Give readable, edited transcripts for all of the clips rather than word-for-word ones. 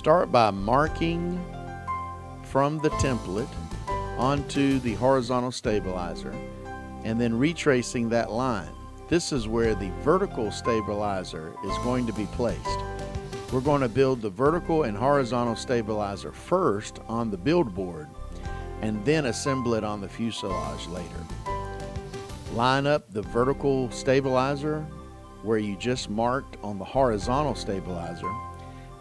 Start by marking from the template onto the horizontal stabilizer and then retracing that line. This is where the vertical stabilizer is going to be placed. We're going to build the vertical and horizontal stabilizer first on the build board and then assemble it on the fuselage later. Line up the vertical stabilizer where you just marked on the horizontal stabilizer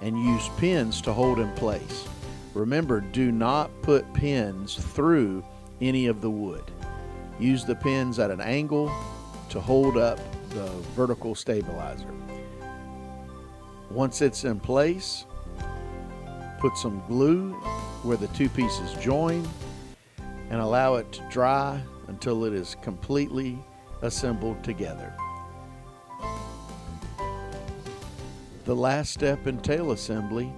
and use pins to hold in place. Remember, do not put pins through any of the wood. Use the pins at an angle to hold up the vertical stabilizer. Once it's in place, put some glue where the two pieces join and allow it to dry until it is completely assembled together. The last step in tail assembly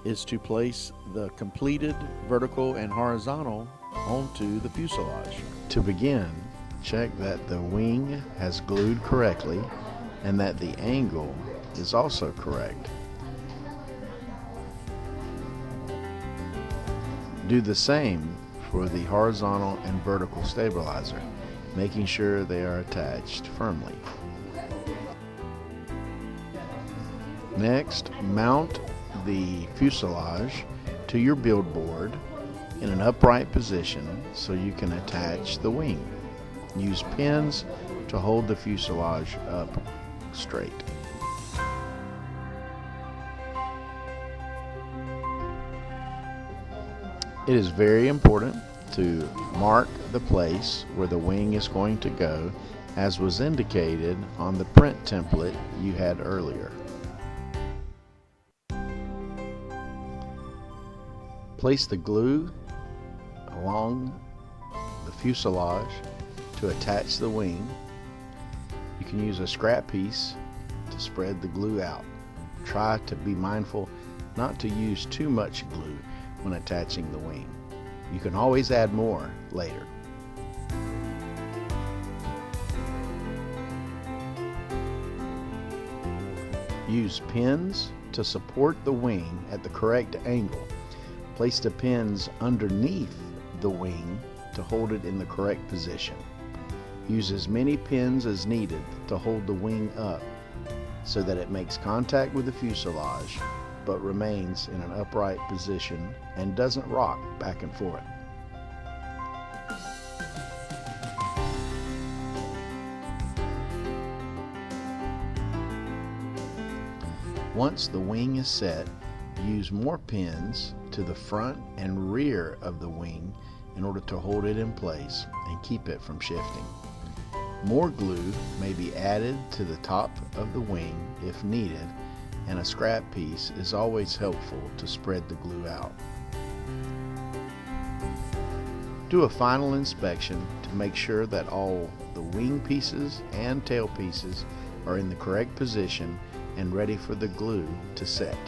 is to place the completed vertical and horizontal onto the fuselage. To begin, check that the wing has glued correctly and that the angle is also correct. Do the same for the horizontal and vertical stabilizer, making sure they are attached firmly. Next, mount the fuselage to your build board in an upright position so you can attach the wing. Use pins to hold the fuselage up straight. It is very important to mark the place where the wing is going to go, as was indicated on the print template you had earlier. Place the glue along the fuselage to attach the wing. You can use a scrap piece to spread the glue out. Try to be mindful not to use too much glue when attaching the wing. You can always add more later. Use pins to support the wing at the correct angle. Place the pins underneath the wing to hold it in the correct position. Use as many pins as needed to hold the wing up so that it makes contact with the fuselage but remains in an upright position and doesn't rock back and forth. Once the wing is set, use more pins to the front and rear of the wing in order to hold it in place and keep it from shifting. More glue may be added to the top of the wing if needed, and a scrap piece is always helpful to spread the glue out. Do a final inspection to make sure that all the wing pieces and tail pieces are in the correct position and ready for the glue to set.